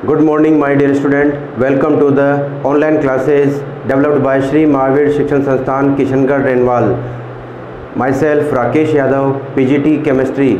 Good morning, my dear student. Welcome to the online classes developed by Shri Mahavir Shikshan Sansthan, Kishangarh, Renwal. Myself Rakesh Yadav, PGT chemistry.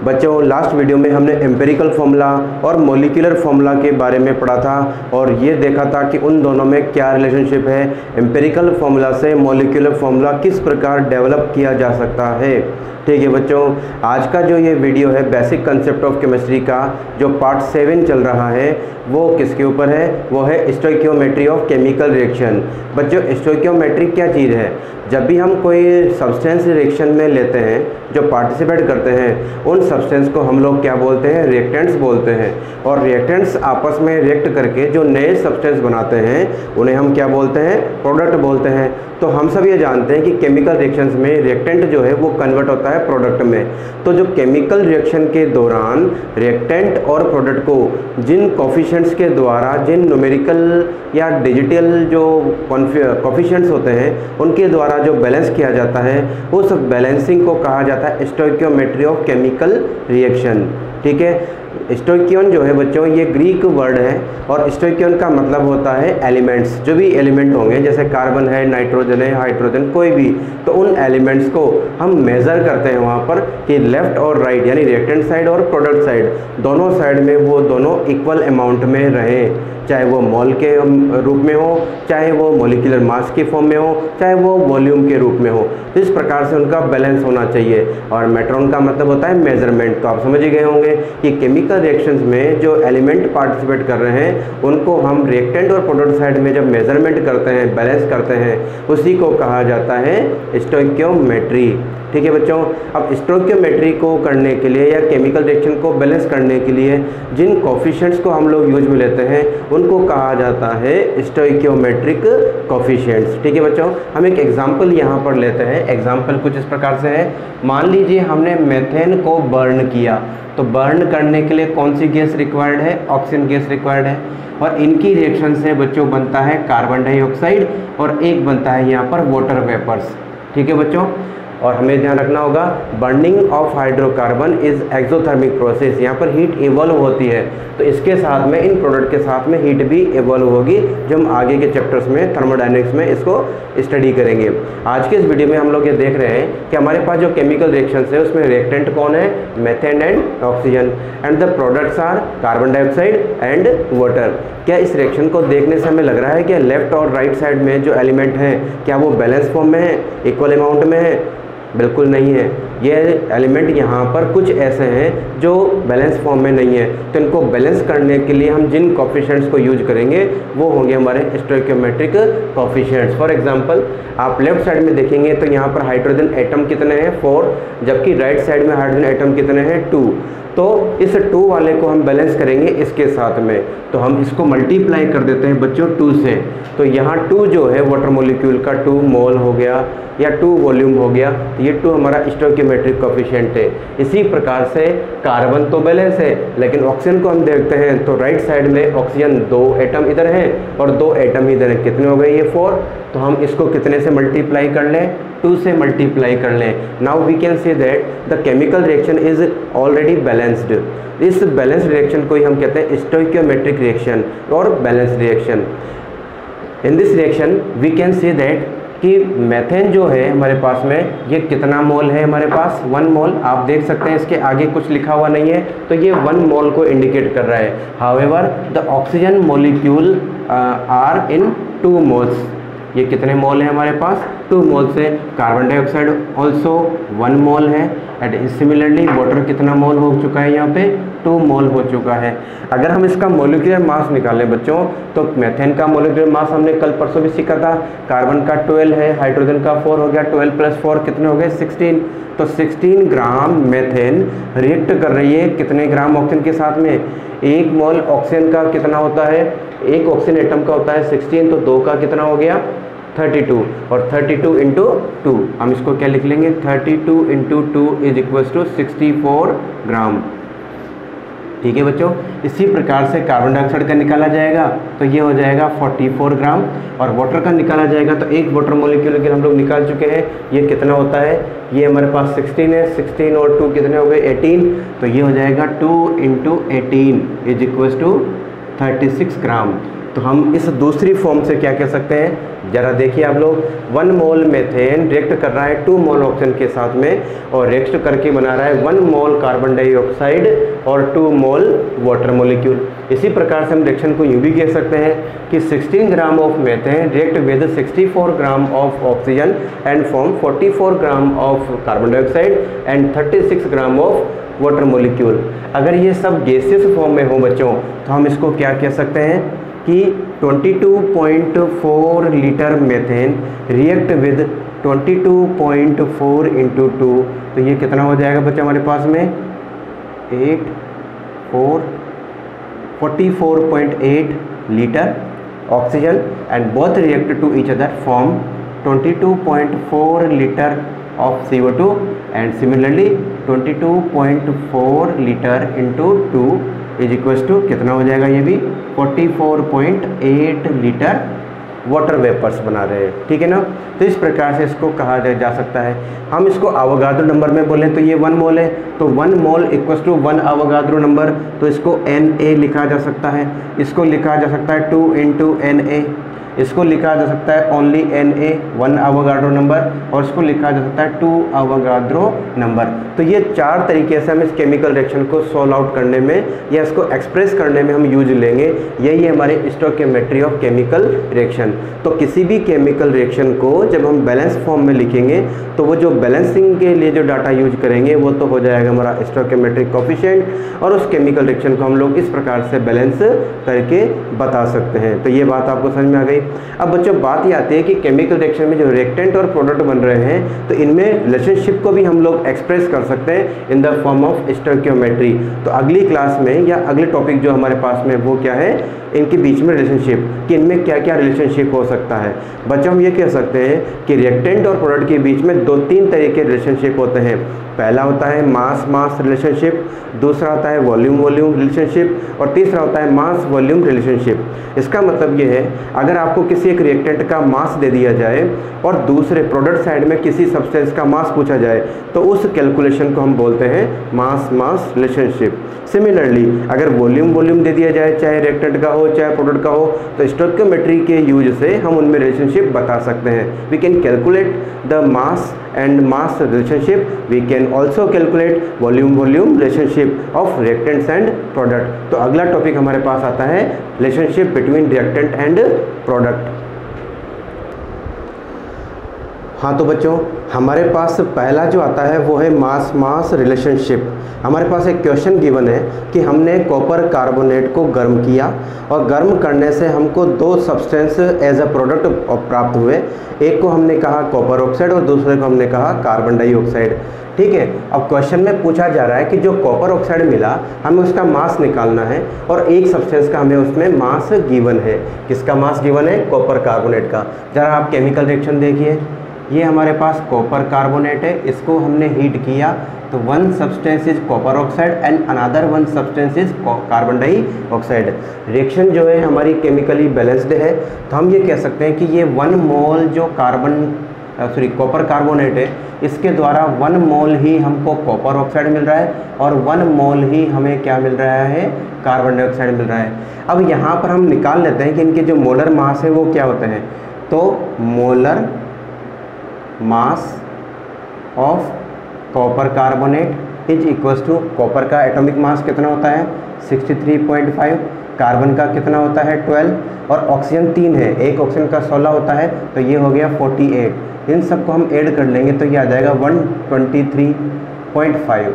बच्चों, last video में हमने empirical formula और molecular formula के बारे में पढ़ा था और ये देखा था कि उन दोनों में क्या रिलेशनशिप है। एम्पेरिकल फार्मूला से मॉलिक्यूलर फार्मूला किस प्रकार डेवलप किया जा सकता है। ठीक है बच्चों, आज का जो ये वीडियो है बेसिक कंसेप्ट ऑफ केमिस्ट्री का जो पार्ट 7 चल रहा है वो किसके ऊपर है, वो है स्टोइकियोमेट्री ऑफ केमिकल रिएक्शन। बच्चों, स्टोइकियोमेट्री क्या चीज़ है? जब भी हम कोई सब्सटेंस रिएक्शन में लेते हैं, जो पार्टिसिपेट करते हैं, उन सब्सटेंस को हम लोग क्या बोलते हैं? रिएक्टेंट्स बोलते हैं। और रिएक्टेंट्स आपस में रिएक्ट करके जो नए सब्सटेंस बनाते हैं उन्हें हम क्या बोलते हैं? प्रोडक्ट बोलते हैं। तो हम सब ये जानते हैं कि केमिकल रिएक्शंस में रिएक्टेंट जो है वो कन्वर्ट होता है प्रोडक्ट में। तो जो केमिकल रिएक्शन के दौरान रिएक्टेंट और प्रोडक्ट को जिन कोफिशिएंट्स के द्वारा, जिन न्यूमेरिकल या डिजिटल जो कोफिशिएंट्स होते हैं उनके द्वारा जो बैलेंस किया जाता है, उस बैलेंसिंग को कहा जाता है स्टोइकियोमेट्री ऑफ केमिकल रिएक्शन। ठीक है, स्टोइकियन जो है बच्चों ये ग्रीक वर्ड है और स्टोइकियन का मतलब होता है एलिमेंट्स। जो भी एलिमेंट होंगे, जैसे कार्बन है, नाइट्रोजन है, हाइड्रोजन, कोई भी, तो उन एलिमेंट्स को हम मेज़र करते हैं वहाँ पर कि लेफ़्ट और राइट यानी रिएक्टेंट साइड और प्रोडक्ट साइड दोनों साइड में वो दोनों इक्वल अमाउंट में रहें, चाहे वो मोल के रूप में हो, चाहे वो मॉलिक्यूलर मास के फॉर्म में हो, चाहे वो वॉल्यूम के रूप में हो। तो इस प्रकार से उनका बैलेंस होना चाहिए। और मेट्रॉन का मतलब होता है मेजरमेंट। तो आप समझ ही गए होंगे कि केमिकल रिएक्शंस में जो एलिमेंट पार्टिसिपेट कर रहे हैं उनको हम रिएक्टेंट और प्रोडक्ट साइड में जब मेजरमेंट करते हैं, बैलेंस करते हैं, उसी को कहा जाता है स्टोइकियोमेट्री। ठीक है बच्चों, अब स्टोइकियोमेट्री को करने के लिए या केमिकल रिएक्शन को बैलेंस करने के लिए जिन कोफिशिएंट्स को हम लोग यूज में लेते हैं उनको कहा जाता है स्टोइकियोमेट्रिक कोफिशिएंट्स। ठीक है बच्चों, हम एक एग्जांपल यहाँ पर लेते हैं। एग्जांपल कुछ इस प्रकार से है। मान लीजिए हमने मेथेन को बर्न किया, तो बर्न करने के लिए कौन सी गैस रिक्वायर्ड है? ऑक्सीजन गैस रिक्वायर्ड है। और इनकी रिएक्शन से बच्चों बनता है कार्बन डाइऑक्साइड और एक बनता है यहाँ पर वाटर वेपर्स। ठीक है बच्चों, और हमें ध्यान रखना होगा burning of hydrocarbon is exothermic process. यहाँ पर हीट इवॉल्व होती है, तो इसके साथ में, इन प्रोडक्ट के साथ में हीट भी इवॉल्व होगी, जो हम आगे के चैप्टर्स में थर्मोडायनेमिक्स में इसको स्टडी करेंगे। आज के इस वीडियो में हम लोग ये देख रहे हैं कि हमारे पास जो केमिकल रिएक्शंस है उसमें रिएक्टेंट कौन है? Methane and oxygen, and the products are carbon dioxide and water. क्या इस रिएक्शन को देखने से हमें लग रहा है कि लेफ्ट और राइट साइड में जो एलिमेंट हैं क्या वो बैलेंस फॉर्म में है, इक्वल अमाउंट में है? बिल्कुल नहीं है। ये एलिमेंट यहाँ पर कुछ ऐसे हैं जो बैलेंस फॉर्म में नहीं है। तो इनको बैलेंस करने के लिए हम जिन कोफिशिएंट्स को यूज करेंगे वो होंगे हमारे स्टोइकियोमेट्रिक कोफिशिएंट्स। फॉर एग्जांपल, आप लेफ्ट साइड में देखेंगे तो यहाँ पर हाइड्रोजन एटम कितने हैं? 4, जबकि राइट साइड में हाइड्रोजन एटम कितने हैं? 2। तो इस 2 वाले को हम बैलेंस करेंगे इसके साथ में, तो हम इसको मल्टीप्लाई कर देते हैं बच्चों 2 से। तो यहाँ 2 जो है वाटर मॉलिक्यूल का 2 मोल हो गया या 2 वॉल्यूम हो गया, ये 2 हमारा स्टोइकियोमेट्रिक कोफिशिएंट है। इसी प्रकार से कार्बन तो बैलेंस है, लेकिन ऑक्सीजन को हम देखते हैं तो राइट साइड में ऑक्सीजन 2 एटम इधर हैं और 2 एटम इधर हैं। कितने हो गए? ये 4। तो हम इसको कितने से मल्टीप्लाई कर लें? 2 से मल्टीप्लाई कर लें। Now we can say that the chemical reaction is already balanced. इस बैलेंस रिएक्शन को ही हम कहते हैं स्टोइकियोमेट्रिक रिएक्शन और balance reaction. In this reaction we can say that कि मेथेन जो है हमारे पास में ये कितना मोल है? हमारे पास 1 मोल। आप देख सकते हैं इसके आगे कुछ लिखा हुआ नहीं है, तो ये 1 मोल को इंडिकेट कर रहा है। However the oxygen molecule are in 2 moles. ये कितने मोल है हमारे पास? 2 मोल से। कार्बन डाइऑक्साइड ऑल्सो 1 मोल है। एंड सिमिलरली वाटर कितना मोल हो चुका है? यहाँ पे 2 मोल हो चुका है। अगर हम इसका मोलिकुलर मास निकालें बच्चों, तो मेथेन का मोलिकुलर मास हमने कल परसों भी सीखा था। कार्बन का 12 है, हाइड्रोजन का 4 हो गया, 12 + 4 कितने हो गए? 16। तो 16 ग्राम मेथेन रिएक्ट कर रही है कितने ग्राम ऑक्सीजन के साथ में? 1 मोल ऑक्सीजन का कितना होता है? एक ऑक्सीजन एटम का होता है 16, तो 2 का कितना हो गया? 32। और 32 × 2, हम इसको क्या लिख लेंगे? 32 × 2 = 64 ग्राम। ठीक है बच्चों, इसी प्रकार से कार्बन डाइऑक्साइड का निकाला जाएगा तो ये हो जाएगा 44 ग्राम, और वाटर का निकाला जाएगा तो एक वाटर मॉलिक्यूल के हम लोग निकाल चुके हैं। ये कितना होता है? ये हमारे पास 16 है, 16 और 2 कितने हो गए? 18। तो ये हो जाएगा 2 × 18 = 36 ग्राम। तो हम इस दूसरी फॉर्म से क्या कह सकते हैं, ज़रा देखिए आप लोग, 1 मोल मेथेन रिएक्ट कर रहा है 2 मोल ऑक्सीजन के साथ में और रिएक्ट करके बना रहा है 1 मोल कार्बन डाइऑक्साइड और 2 मोल वाटर मॉलिक्यूल। इसी प्रकार से हम रिएक्शन को यूँ भी कह सकते हैं कि 16 gram of methane react with 64 gram of oxygen and form 44 gram of carbon dioxide and 36 gram of water molecule. अगर ये सब गैसियस फॉर्म में हो बच्चों तो हम इसको क्या कह सकते हैं कि 22.4 litre methane react with 22.4 into 2, तो ये कितना हो जाएगा बच्चा हमारे पास में 44.8 litre oxygen and both react to each other form 22.4 litre of CO2 and similarly 22.4 litre into 2 is equals to कितना हो जाएगा, ये भी 44.8 लीटर वाटर वेपर्स बना रहे हैं, ठीक है ना। तो इस प्रकार से इसको कहा जा सकता है। हम इसको अवोगाद्रो नंबर में बोलें तो ये 1 मोल है, तो 1 मोल इक्वल्स टू 1 अवोगाद्रो नंबर, तो इसको Na लिखा जा सकता है, इसको लिखा जा सकता है 2 इंटू Na, इसको लिखा जा सकता है ओनली Na 1 अवोगाड्रो नंबर और इसको लिखा जा सकता है 2 अवोगाड्रो नंबर। तो ये 4 तरीके से हम इस केमिकल रिएक्शन को सॉल्व आउट करने में या इसको एक्सप्रेस करने में हम यूज लेंगे। यही है हमारे स्टोइकियोमेट्री ऑफ केमिकल रिएक्शन। तो किसी भी केमिकल रिएक्शन को जब हम बैलेंस फॉर्म में लिखेंगे तो वो जो बैलेंसिंग के लिए जो डाटा यूज करेंगे वो तो हो जाएगा हमारा स्टोइकियोमेट्रिक कोफिशिएंट और उस केमिकल रिएक्शन को हम लोग इस प्रकार से बैलेंस करके बता सकते हैं। तो ये बात आपको समझ में आ गई। अब बच्चों बात ये आती है कि केमिकल रिएक्शन में जो रिएक्टेंट और प्रोडक्ट बन रहे हैं तो इनमें रिलेशनशिप को भी हम लोग एक्सप्रेस कर सकते हैं in the form of stoichiometry. तो अगली क्लास में या अगले टॉपिक जो हमारे पास में वो क्या है, इनके बीच में रिलेशनशिप, कि इनमें क्या क्या रिलेशनशिप हो सकता है। बच्चों हम ये कह सकते हैं कि रिएक्टेंट और प्रोडक्ट के बीच में 2-3 तरह के रिलेशनशिप होते हैं। पहला होता है मास मास रिलेशनशिप, दूसरा होता है वॉल्यूम वॉल्यूम रिलेशनशिप और तीसरा होता है मास वॉल्यूम रिलेशनशिप। इसका मतलब ये है अगर आपको किसी एक रिएक्टेंट का मास दे दिया जाए और दूसरे प्रोडक्ट साइड में किसी सब्सटेंस का मास पूछा जाए तो उस कैलकुलेशन को हम बोलते हैं मास मास रिलेशनशिप। सिमिलरली अगर वॉल्यूम वॉल्यूम दे दिया जाए, चाहे रिएक्टेंट का हो चाहे प्रोडक्ट का हो, तो स्टोइकियोमेट्री के यूज से हम उनमें रिलेशनशिप बता सकते हैं। We can calculate the mass and mass relationship, we can also calculate volume volume relationship of reactants and product। तो अगला टॉपिक हमारे पास आता है relationship between reactant and product। हाँ तो बच्चों हमारे पास पहला जो आता है वो है मास मास रिलेशनशिप। हमारे पास एक क्वेश्चन गिवन है कि हमने कॉपर कार्बोनेट को गर्म किया और गर्म करने से हमको 2 सब्सटेंस एज अ प्रोडक्ट प्राप्त हुए। एक को हमने कहा कॉपर ऑक्साइड और दूसरे को हमने कहा कार्बन डाइऑक्साइड, ठीक है। अब क्वेश्चन में पूछा जा रहा है कि जो कॉपर ऑक्साइड मिला हमें उसका मास निकालना है और एक सब्सटेंस का हमें उसमें मास गिवन है। किसका मास गिवन है? कॉपर कार्बोनेट का। ज़रा आप केमिकल रिएक्शन देखिए, ये हमारे पास कॉपर कार्बोनेट है, इसको हमने हीट किया तो 1 substance is copper oxide and another 1 substance is carbon dioxide. Reaction जो है हमारी केमिकली बैलेंस्ड है, तो हम ये कह सकते हैं कि ये 1 मोल जो कॉपर कार्बोनेट है इसके द्वारा 1 मोल ही हमको कॉपर ऑक्साइड मिल रहा है और 1 मोल ही हमें क्या मिल रहा है? कार्बन डाइऑक्साइड मिल रहा है। अब यहाँ पर हम निकाल लेते हैं कि इनके जो मोलर मास है वो क्या होते हैं। तो molar mass of copper carbonate is equals to, copper का एटॉमिक मास कितना होता है? 63.5, कार्बन का कितना होता है? 12 और ऑक्सीजन 3 है, एक ऑक्सीजन का 16 होता है तो ये हो गया 48। इन सबको हम ऐड कर लेंगे तो ये आ जाएगा 123.5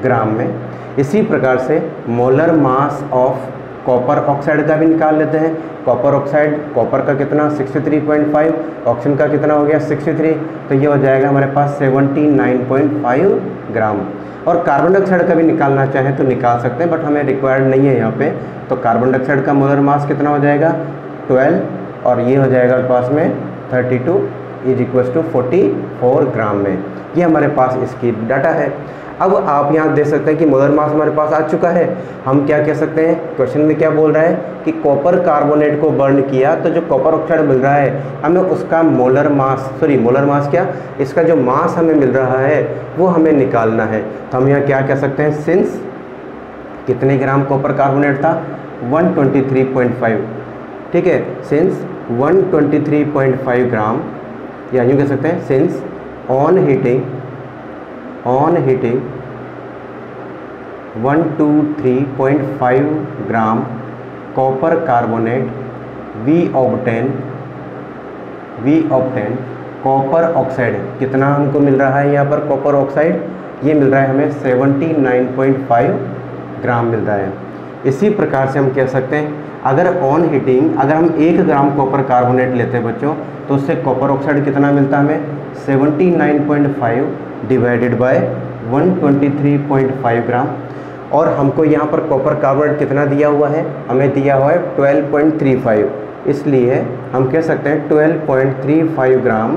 ग्राम में। इसी प्रकार से molar mass of copper oxide का भी निकाल लेते हैं। कॉपर ऑक्साइड, कॉपर का कितना? 63.5, ऑक्सीजन का कितना हो गया? 63, तो ये हो जाएगा हमारे पास 79.5 ग्राम। और कार्बन डाइऑक्साइड का भी निकालना चाहें तो निकाल सकते हैं, बट हमें रिक्वायर्ड नहीं है यहाँ पे। तो कार्बन डाइऑक्साइड का मोलर मास कितना हो जाएगा? 12 और ये हो जाएगा पास में 32 इज इक्वल्स टू 44 ग्राम में। ये हमारे पास इसकी डाटा है। अब आप यहाँ देख सकते हैं कि मोलर मास हमारे पास आ चुका है। हम क्या कह सकते हैं, क्वेश्चन में क्या बोल रहा है कि कॉपर कार्बोनेट को बर्न किया तो जो कॉपर ऑक्साइड मिल रहा है हमें उसका मोलर मास क्या, इसका जो मास हमें मिल रहा है वो हमें निकालना है। तो हम यहाँ क्या कह सकते हैं, सिंस कितने ग्राम कॉपर कार्बोनेट था? 123.5, ठीक है। सिंस 123.5 ग्राम, या यूँ कह सकते हैं since on heating 123.5 gram copper carbonate we obtain copper oxide. कितना हमको मिल रहा है यहाँ पर कॉपर ऑक्साइड? ये मिल रहा है हमें 79.5 ग्राम मिल रहा है। इसी प्रकार से हम कह सकते हैं अगर ऑन हीटिंग अगर हम 1 ग्राम कॉपर कार्बोनेट लेते हैं बच्चों, तो उससे कॉपर ऑक्साइड कितना मिलता है हमें? 79.5 डिवाइडेड बाय 123.5 ग्राम। और हमको यहाँ पर कॉपर कार्बोनेट कितना दिया हुआ है? हमें दिया हुआ है 12.35, इसलिए हम कह सकते हैं 12.35 ग्राम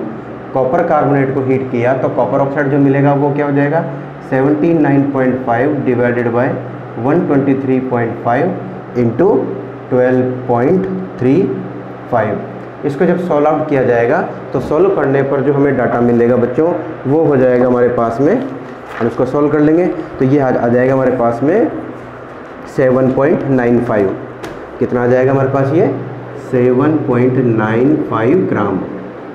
कॉपर कार्बोनेट को हीट किया तो कॉपर ऑक्साइड जो मिलेगा वो क्या हो जाएगा? 79.5 डिवाइडेड बाय 123.5 इंटू 12.35। इसको जब सॉल्व आउट किया जाएगा तो सॉल्व करने पर जो हमें डाटा मिलेगा बच्चों वो हो जाएगा हमारे पास में, हम इसको सॉल्व कर लेंगे तो ये आ जाएगा हमारे पास में 7.95। कितना आ जाएगा हमारे पास? ये 7.95 ग्राम,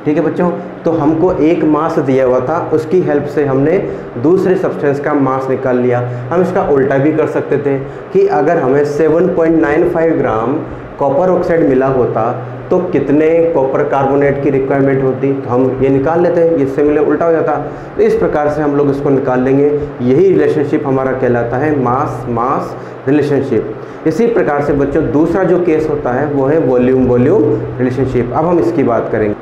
ठीक है बच्चों। तो हमको एक मास दिया हुआ था, उसकी हेल्प से हमने दूसरे सब्सटेंस का मास निकाल लिया। हम इसका उल्टा भी कर सकते थे कि अगर हमें 7.95 ग्राम कॉपर ऑक्साइड मिला होता तो कितने कॉपर कार्बोनेट की रिक्वायरमेंट होती, तो हम ये निकाल लेते हैं, इससे मिले उल्टा हो जाता। तो इस प्रकार से हम लोग इसको निकाल लेंगे। यही रिलेशनशिप हमारा कहलाता है मास मास रिलेशनशिप। इसी प्रकार से बच्चों दूसरा जो केस होता है वो है वॉल्यूम वॉल्यूम रिलेशनशिप। अब हम इसकी बात करेंगे।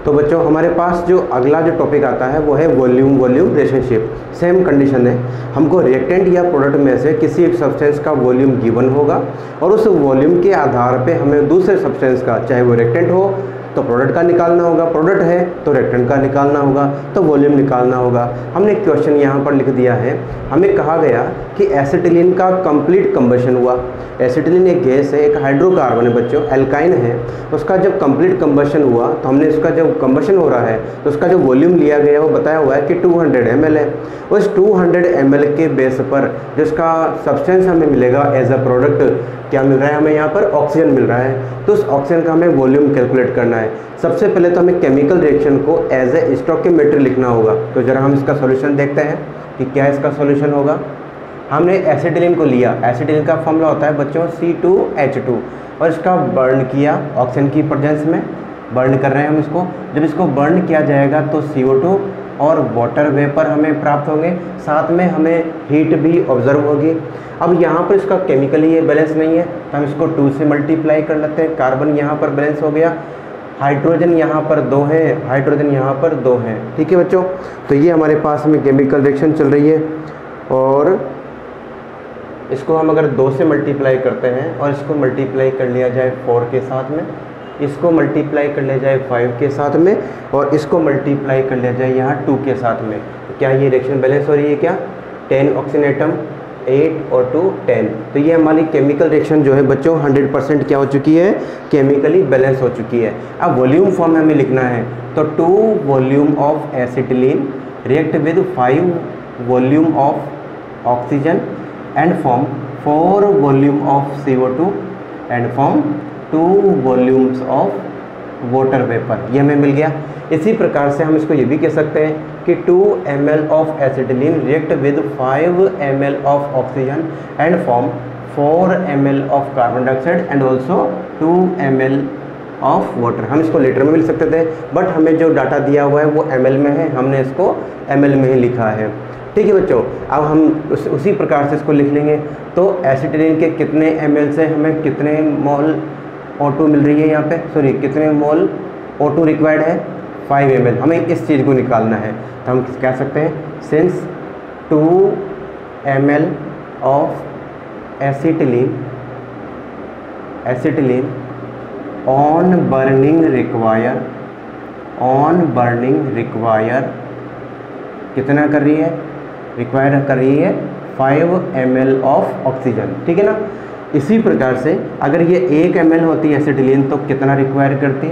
तो बच्चों हमारे पास जो अगला जो टॉपिक आता है वो है volume volume relationship. Same condition है, हमको रिएक्टेंट या प्रोडक्ट में से किसी एक सब्सटेंस का वॉल्यूम गिवन होगा और उस वॉल्यूम के आधार पे हमें दूसरे सब्सटेंस का, चाहे वो रिएक्टेंट हो तो प्रोडक्ट का निकालना होगा, प्रोडक्ट है तो रिएक्टेंट का निकालना होगा, तो वॉल्यूम निकालना होगा। हमने क्वेश्चन यहाँ पर लिख दिया है, हमें कहा गया कि एसिटिलीन का कंप्लीट कंबशन हुआ। एसिटिलीन एक गैस है, एक हाइड्रोकार्बन है बच्चों, एल्काइन है। उसका जब कंप्लीट कंबशन हुआ तो हमने इसका जब कंबशन हो रहा है तो उसका जो वॉल्यूम लिया गया वो बताया हुआ है कि 200 ml है। उस 200 ml के बेस पर जिसका सब्सटेंस हमें मिलेगा एज अ प्रोडक्ट क्या मिल रहा है हमें? यहाँ पर ऑक्सीजन मिल रहा है। तो उस ऑक्सीजन का हमें वॉल्यूम कैलकुलेट करना है। सबसे पहले तो हमें केमिकल रिएक्शन को एज ए स्टोइकियोमेट्री लिखना होगा। तो जरा हम इसका सॉल्यूशन देखते हैं कि क्या इसका सॉल्यूशन होगा। हमने एसिटिलीन को लिया, एसिटिलीन का फॉर्मूला होता है बच्चों C2H2 और इसका बर्न किया, ऑक्सीजन की प्रेजेंस में बर्न कर रहे हैं हम इसको। जब इसको बर्न किया जाएगा तो CO2 और वाटर वेपर हमें प्राप्त होंगे, साथ में हमें हीट भी ऑब्जर्व होगी। अब यहाँ पर इसका केमिकली ये बैलेंस नहीं है तो हम इसको 2 से मल्टीप्लाई कर लेते हैं। कार्बन यहाँ पर बैलेंस हो गया, हाइड्रोजन यहाँ पर 2 है, हाइड्रोजन यहाँ पर 2 है, ठीक है बच्चों। तो ये हमारे पास में केमिकल रिएक्शन चल रही है और इसको हम अगर 2 से मल्टीप्लाई करते हैं और इसको मल्टीप्लाई कर लिया जाए 4 के साथ में, इसको मल्टीप्लाई कर लिया जाए 5 के साथ में और इसको मल्टीप्लाई कर लिया जाए यहाँ 2 के साथ में, तो क्या ये रिएक्शन बैलेंस हो रही है? क्या 10 ऑक्सीजन एटम, 8 और 2 10। तो ये हमारी केमिकल रिएक्शन जो है बच्चों 100% क्या हो चुकी है? केमिकली बैलेंस हो चुकी है। अब वॉल्यूम फॉर्म में हमें लिखना है तो 2 volume of acetylene react with 5 volume of oxygen and form 4 volume of CO2 and form 2 volumes of water vapor। ये हमें मिल गया। इसी प्रकार से हम इसको ये भी कह सकते हैं कि 2 ml of acetylene react with 5 ml of oxygen and form 4 ml of carbon dioxide and also 2 ml of water। हम इसको लीटर में मिल सकते थे बट हमें जो डाटा दिया हुआ है वो ml में है, हमने इसको ml में ही लिखा है, ठीक है बच्चों। अब हम उसी प्रकार से इसको लिख लेंगे। तो एसिटिलीन के कितने ml से हमें कितने मोल O2 मिल रही है यहाँ पे, सॉरी कितने मोल O2 रिक्वायर्ड है? 5 ml। हमें इस चीज़ को निकालना है तो हम कह सकते हैं since 2 ml of acetylene on burning require कितना कर रही है? रिक्वायर कर रही है 5 ml ऑफ ऑक्सीजन, ठीक है ना। इसी प्रकार से अगर ये 1 ml होती है एसिटिलीन तो कितना रिक्वायर करती?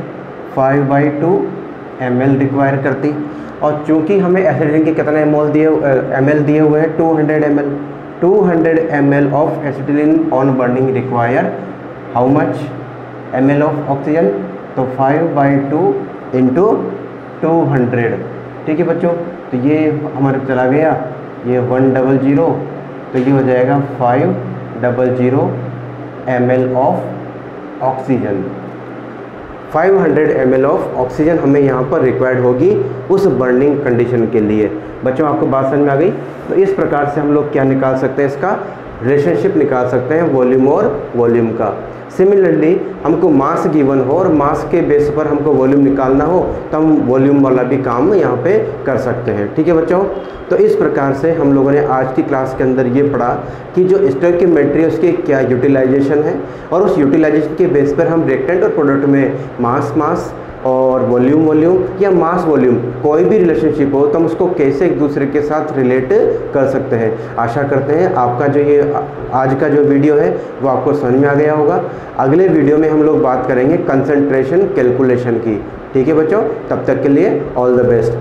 5/2 ml रिक्वायर करती। और चूंकि हमें एसिटिलीन के कितने ml दिए हुए हैं? 200 ml, 200 ml of acetylene on burning require how much ml of oxygen? तो 5/2 इंटू 200। ठीक है बच्चों, तो ये हमारे चला गया, ये 100, तो ये हो जाएगा 500 ml of oxygen. 500 ml of oxygen हमें यहाँ पर रिक्वायर्ड होगी उस बर्निंग कंडीशन के लिए। बच्चों आपको बात समझ में आ गई? तो इस प्रकार से हम लोग क्या निकाल सकते हैं, इसका रिलेशनशिप निकाल सकते हैं वॉल्यूम और वॉल्यूम का। सिमिलरली हमको मास गिवन हो और मास के बेस पर हमको वॉल्यूम निकालना हो तो हम वॉल्यूम वाला भी काम यहाँ पे कर सकते हैं। ठीक है बच्चों, तो इस प्रकार से हम लोगों ने आज की क्लास के अंदर ये पढ़ा कि जो स्टोइकियोमेट्री है उसकी क्या यूटिलाइजेशन है, और उस यूटिलाइजेशन के बेस पर हम रिएक्टेंट और प्रोडक्ट में मास और वॉल्यूम या मास वॉल्यूम कोई भी रिलेशनशिप हो तो हम उसको कैसे एक दूसरे के साथ रिलेट कर सकते हैं। आशा करते हैं आपका जो ये आज का जो वीडियो है वो आपको समझ में आ गया होगा। अगले वीडियो में हम लोग बात करेंगे कंसंट्रेशन कैलकुलेशन की। ठीक है बच्चों, तब तक के लिए ऑल द बेस्ट।